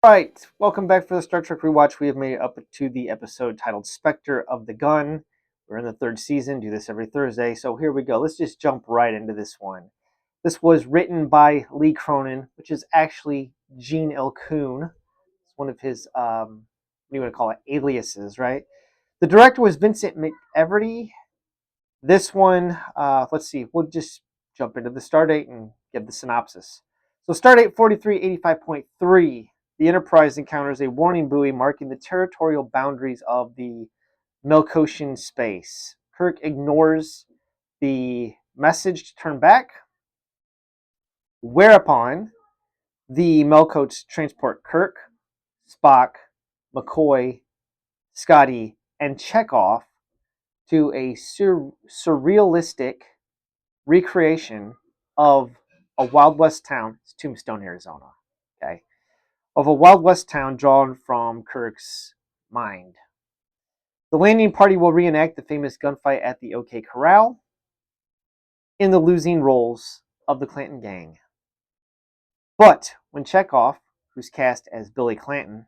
Right, welcome back for the Star Trek Rewatch. We have made it up to the episode titled Spectre of the Gun. We're in the third season, do this every Thursday. So here we go. Let's just jump right into this one. This was written by Lee Cronin, which is actually Gene L. Kuhn. It's one of his, what do you want to call it, aliases, right? The director was Vincent McEverty. This one, let's see, we'll just jump into the stardate and give the synopsis. So stardate 4385.3. The Enterprise encounters a warning buoy marking the territorial boundaries of the Melkotian space. Kirk ignores the message to turn back, whereupon the Melkots transport Kirk, Spock, McCoy, Scotty, and Chekhov to a surrealistic recreation of a Wild West town. It's Tombstone, Arizona. Okay. Of a Wild West town drawn from Kirk's mind. The landing party will reenact the famous gunfight at the OK Corral in the losing roles of the Clanton gang. But when Chekhov, who's cast as Billy Clanton,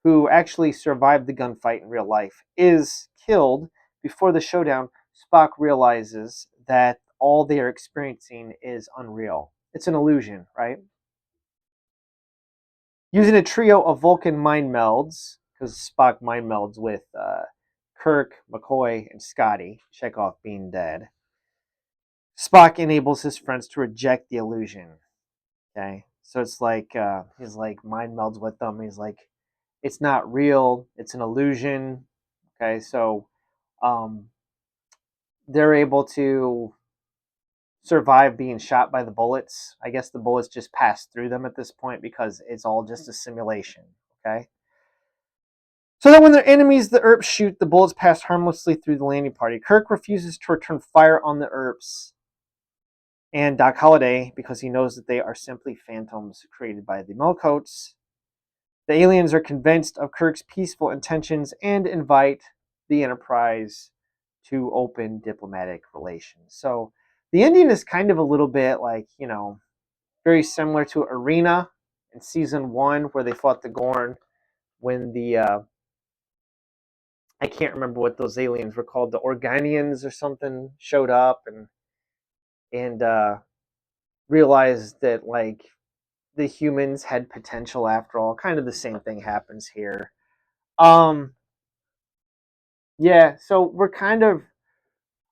who actually survived the gunfight in real life, is killed before the showdown, Spock realizes that all they are experiencing is unreal. It's an illusion, right? Using a trio of Vulcan mind melds, because Spock mind melds with Kirk, McCoy, and Scotty, Chekhov being dead, Spock enables his friends to reject the illusion. Okay, so it's like he's like mind melds with them. He's like, it's not real. It's an illusion. Okay, so um, they're able to survive being shot by the bullets. I guess the bullets just pass through them at this point because it's all just a simulation. Okay. So that when their enemies, the Earps, shoot, the bullets pass harmlessly through the landing party. Kirk refuses to return fire on the Earps and Doc Holliday because he knows that they are simply phantoms created by the Melkots. The aliens are convinced of Kirk's peaceful intentions and invite the Enterprise to open diplomatic relations. So the ending is kind of a little bit like, very similar to Arena in season 1 where they fought the Gorn when the I can't remember what those aliens were called, the Organians or something, showed up and realized that like the humans had potential after all. Kind of the same thing happens here. Um yeah, so we're kind of,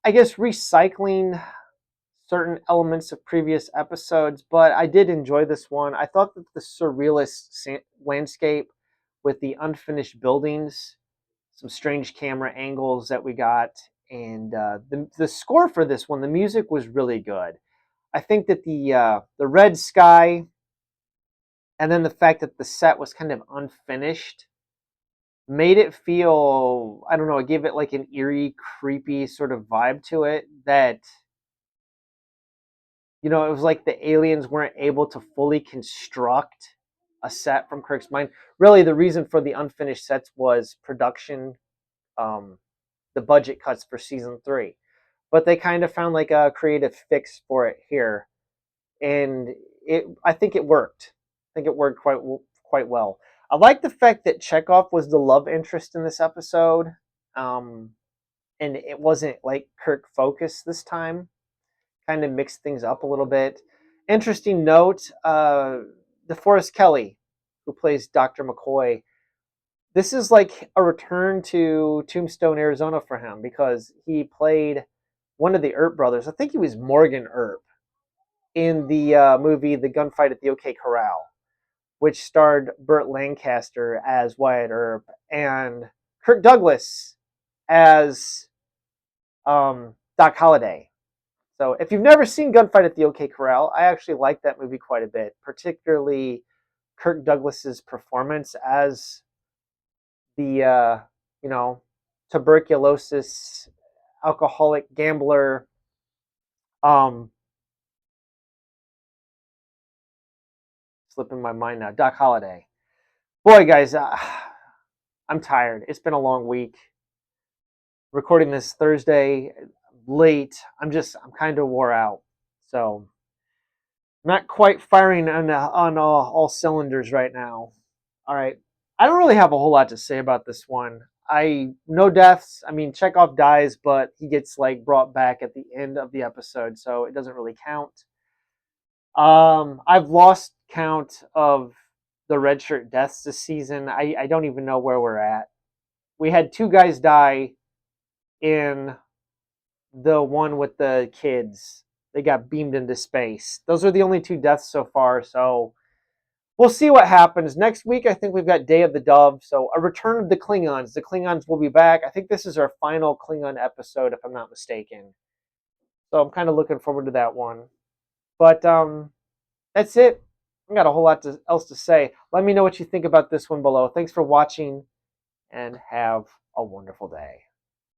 I guess, recycling certain elements of previous episodes, but I did enjoy this one. I thought that the surrealist landscape with the unfinished buildings, some strange camera angles that we got, and the score for this one, the music was really good. I think that the red sky, and then the fact that the set was kind of unfinished, made it feel, I don't know, it gave it like an eerie, creepy sort of vibe to it that, it was like the aliens weren't able to fully construct a set from Kirk's mind. Really, the reason for the unfinished sets was production, um, the budget cuts for season 3. But they kind of found like a creative fix for it here, and I think it worked. I think it worked quite well. I like the fact that Chekhov was the love interest in this episode, um, and it wasn't like Kirk focused this time. Kind of mixed things up a little bit. Interesting note: DeForest Kelley, who plays Dr. McCoy, this is like a return to Tombstone, Arizona for him because he played one of the Earp brothers. I think he was Morgan Earp in the movie The Gunfight at the OK Corral, which starred Burt Lancaster as Wyatt Earp and Kirk Douglas as Doc Holliday. So if you've never seen Gunfight at the OK Corral, I actually like that movie quite a bit, particularly Kirk Douglas's performance as the you know tuberculosis alcoholic gambler. Um, Slipping my mind now. Doc Holliday. Boy, guys, I'm tired. It's been a long week. Recording this Thursday late. I'm kind of wore out. So not quite firing on all cylinders right now. All right. I don't really have a whole lot to say about this one. No deaths. I mean, Chekhov dies, but he gets like brought back at the end of the episode, so it doesn't really count. I've lost count of the red shirt deaths this season. I don't even know where we're at. We had two guys die in the one with the kids. They got beamed into space. Those are the only two deaths so far, so we'll see what happens. Next week, I think we've got Day of the Dove, so a return of the Klingons. The Klingons will be back. I think this is our final Klingon episode, if I'm not mistaken. So I'm kind of looking forward to that one. But that's it. I got a whole lot else to say. Let me know what you think about this one below. Thanks for watching, and have a wonderful day.